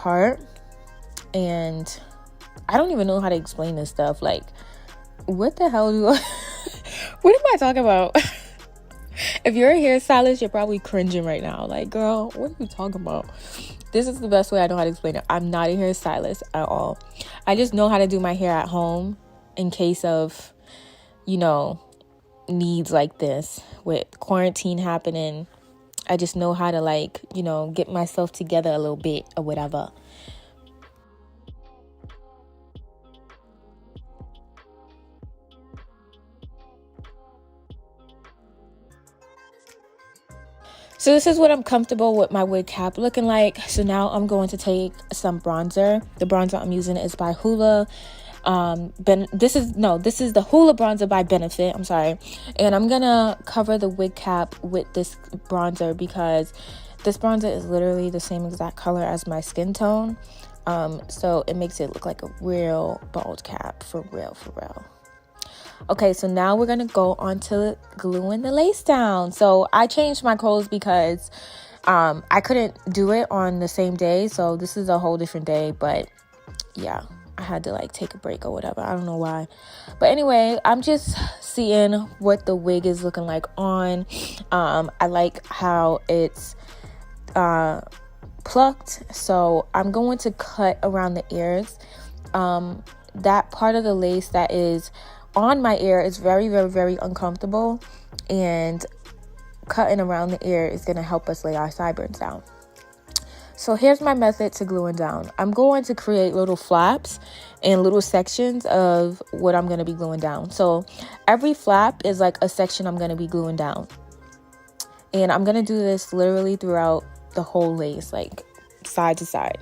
part, and I don't even know how to explain this stuff. Like, what the hell do I what am I talking about? If you're a hairstylist, you're probably cringing right now. Like, girl, what are you talking about? This is the best way I know how to explain it. I'm not a hairstylist at all. I just know how to do my hair at home in case of, needs like this. With quarantine happening, I just know how to get myself together a little bit or whatever. So this is what I'm comfortable with my wig cap looking like. So now I'm going to take some bronzer. The bronzer I'm using is by Hoola. This is the Hoola bronzer by Benefit. I'm sorry. And I'm gonna cover the wig cap with this bronzer because this bronzer is literally the same exact color as my skin tone. So it makes it look like a real bald cap, for real. Okay, so now we're gonna go on to gluing the lace down. So I changed my clothes because I couldn't do it on the same day. So this is a whole different day, but yeah, I had to take a break or whatever. I don't know why. But anyway, I'm just seeing what the wig is looking like on. I like how it's plucked. So I'm going to cut around the ears. That part of the lace that is on my ear is very, very, very uncomfortable, and cutting around the ear is going to help us lay our sideburns down. So here's my method to gluing down. I'm going to create little flaps and little sections of what I'm going to be gluing down. So every flap is like a section I'm going to be gluing down, and I'm going to do this literally throughout the whole lace, like side to side.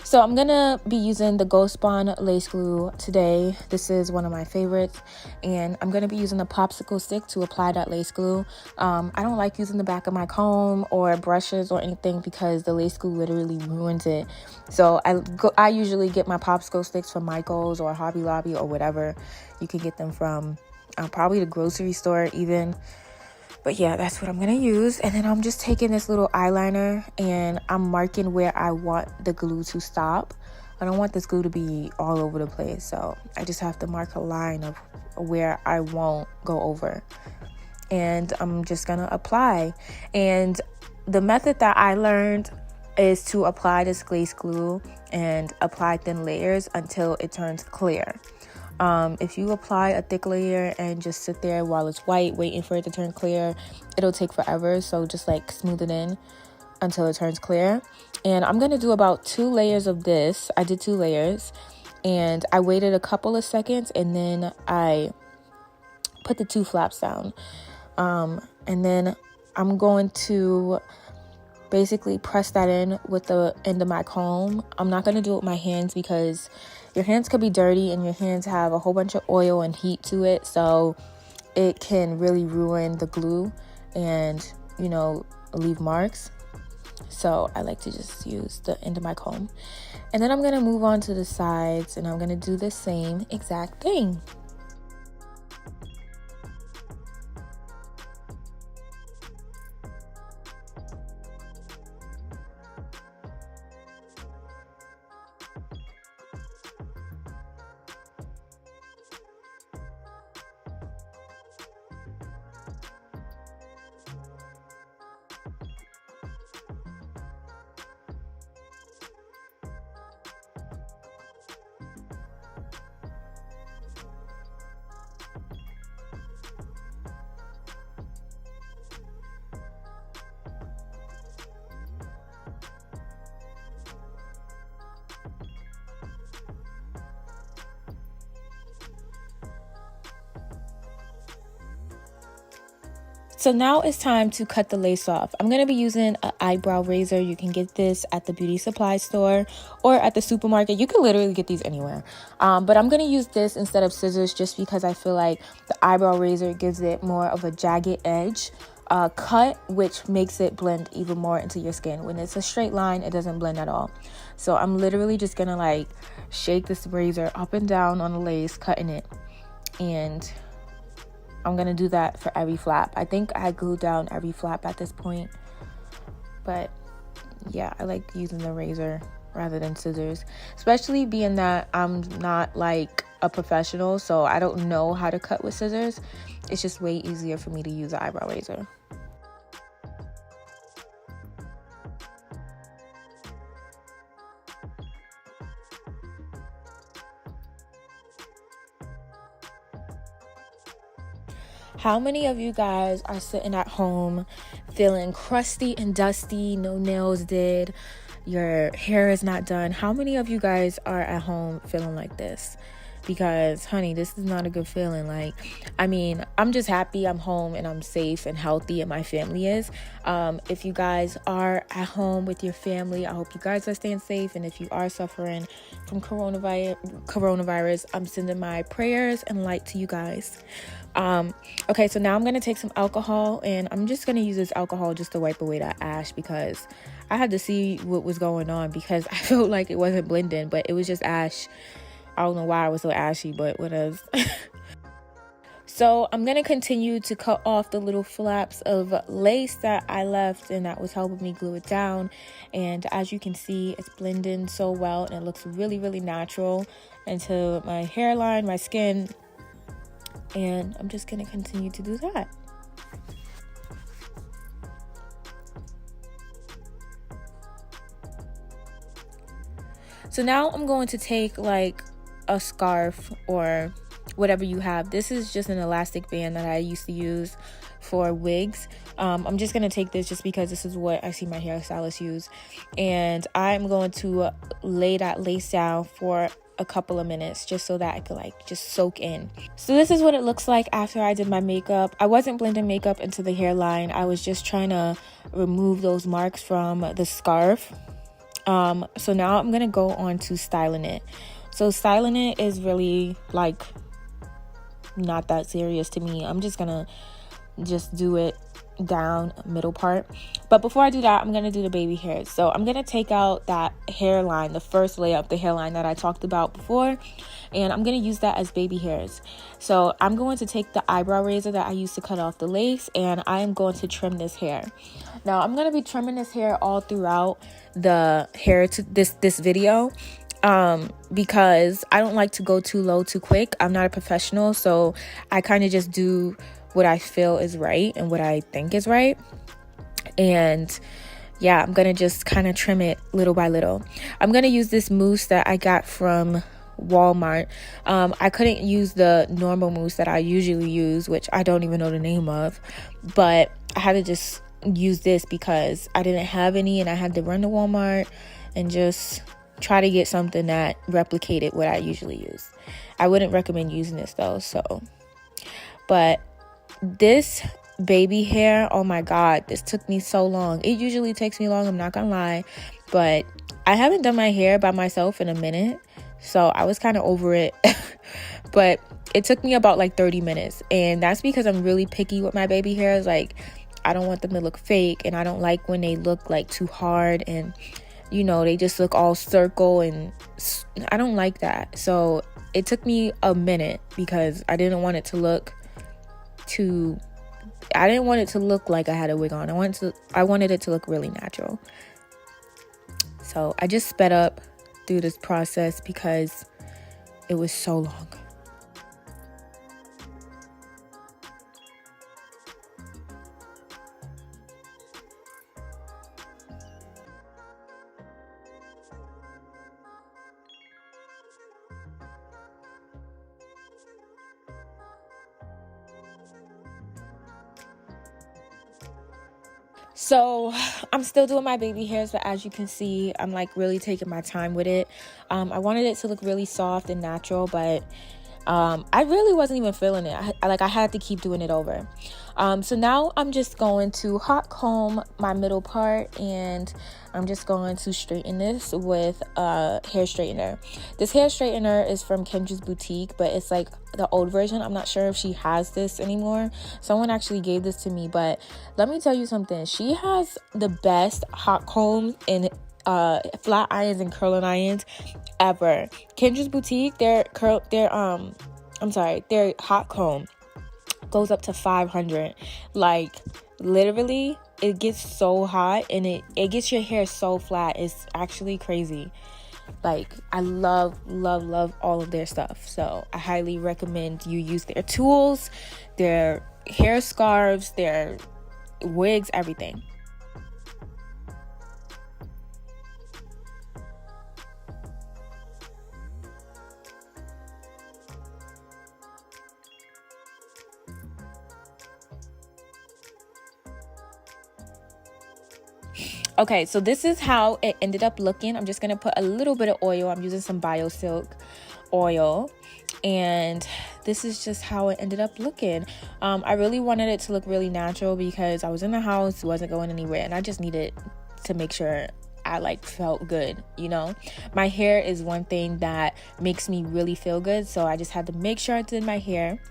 So I'm gonna be using the Ghost Bond lace glue today. This is one of my favorites, and I'm gonna be using a popsicle stick to apply that lace glue. I don't like using the back of my comb or brushes or anything because the lace glue literally ruins it. So I usually get my popsicle sticks from Michael's or Hobby Lobby or whatever you can get them from, probably the grocery store even. But yeah, that's what I'm going to use. And then I'm just taking this little eyeliner and I'm marking where I want the glue to stop. I don't want this glue to be all over the place. So I just have to mark a line of where I won't go over. And I'm just going to apply. And the method that I learned is to apply this glaze glue and apply thin layers until it turns clear. If you apply a thick layer and just sit there while it's white waiting for it to turn clear, it'll take forever. So just smooth it in until it turns clear. And I'm going to do about 2 layers of this. I did 2 layers and I waited a couple of seconds and then I put the 2 flaps down. And then I'm going to basically press that in with the end of my comb. I'm not going to do it with my hands because your hands could be dirty and your hands have a whole bunch of oil and heat to it. So it can really ruin the glue and, leave marks. So I like to just use the end of my comb. And then I'm going to move on to the sides and I'm going to do the same exact thing. So now it's time to cut the lace off. I'm going to be using an eyebrow razor. You can get this at the beauty supply store or at the supermarket. You can literally get these anywhere. But I'm going to use this instead of scissors just because I feel like the eyebrow razor gives it more of a jagged edge. cut, which makes it blend even more into your skin. When it's a straight line, it doesn't blend at all. So I'm literally just gonna like shake this razor up and down on the lace, cutting it, and I'm gonna do that for every flap. I think I glued down every flap at this point, but yeah, I like using the razor rather than scissors, especially being that I'm not like a professional, so I don't know how to cut with scissors. It's just way easier for me to use an eyebrow razor. How many of you guys are sitting at home feeling crusty and dusty, no nails did, your hair is not done? How many of you guys are at home feeling like this? Because honey, this is not a good feeling. Like, I mean, I'm just happy I'm home and I'm safe and healthy, and my family is. If you guys are at home with your family, I hope you guys are staying safe. And if you are suffering from coronavirus, I'm sending my prayers and light to you guys. Okay, so now I'm gonna take some alcohol, and I'm just gonna use this alcohol just to wipe away that ash, because I had to see what was going on, because I felt like it wasn't blending, but it was just ash. I don't know why I was so ashy, but what else? So I'm gonna continue to cut off the little flaps of lace that I left and that was helping me glue it down. And as you can see, it's blending so well, and it looks really, really natural into my hairline, my skin. And I'm just gonna continue to do that. So now I'm going to take like a scarf or whatever you have. This is just an elastic band that I used to use for wigs. I'm just gonna take this just because this is what I see my hairstylist use, and I'm going to lay that lace down for a couple of minutes just so that I could like just soak in. So this is what it looks like after I did my makeup. I wasn't blending makeup into the hairline. I was just trying to remove those marks from the scarf. So now I'm gonna go on to styling it. So styling it is really like not that serious to me. I'm just gonna do it down middle part. But before I do that, I'm gonna do the baby hairs. So I'm gonna take out that hairline, the first layer of the hairline that I talked about before, and I'm gonna use that as baby hairs. So I'm going to take the eyebrow razor that I used to cut off the lace, and I am going to trim this hair. Now I'm gonna be trimming this hair all throughout the hair to this video, because I don't like to go too low too quick. I'm not a professional, so I kind of just do what I feel is right and what I think is right. And yeah, I'm gonna just kind of trim it little by little. I'm gonna use this mousse that I got from Walmart. I couldn't use the normal mousse that I usually use, which I don't even know the name of, but I had to just use this because I didn't have any, and I had to run to Walmart and just try to get something that replicated what I usually use. I wouldn't recommend using this though. But this baby hair, oh my god, this took me so long. It usually takes me long, I'm not gonna lie, but I haven't done my hair by myself in a minute, so I was kind of over it. But it took me about like 30 minutes, and that's because I'm really picky with my baby hairs. Like, I don't want them to look fake, and I don't like when they look like too hard and, you know, they just look all circle, and I don't like that. So it took me a minute because I didn't want it to look like I had a wig on. I wanted it to look really natural. So I just sped up through this process because it was so long. So I'm still doing my baby hairs, but as you can see, I'm like really taking my time with it. I wanted it to look really soft and natural, but I really wasn't even feeling it. I had to keep doing it over. So now I'm just going to hot comb my middle part, and I'm just going to straighten this with a hair straightener. This hair straightener is from Kendra's Boutique, but it's like the old version. I'm not sure if she has this anymore. Someone actually gave this to me, but let me tell you something. She has the best hot combs and flat irons and curling irons ever. Kendra's Boutique, their hot comb goes up to 500. Like, literally, it gets so hot, and it gets your hair so flat. It's actually crazy. Like, I love all of their stuff. So I highly recommend you use their tools, their hair scarves, their wigs, everything. Okay, so this is how it ended up looking. I'm just going to put a little bit of oil. I'm using some BioSilk oil, and this is just how it ended up looking. I really wanted it to look really natural because I was in the house, wasn't going anywhere, and I just needed to make sure I felt good, you know. My hair is one thing that makes me really feel good, so I just had to make sure I did my hair.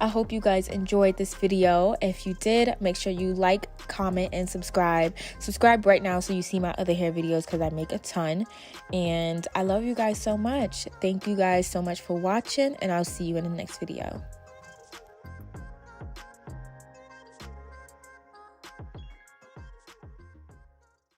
I hope you guys enjoyed this video. If you did, make sure you like, comment, and subscribe. Subscribe right now so you see my other hair videos, because I make a ton. And I love you guys so much. Thank you guys so much for watching, and I'll see you in the next video.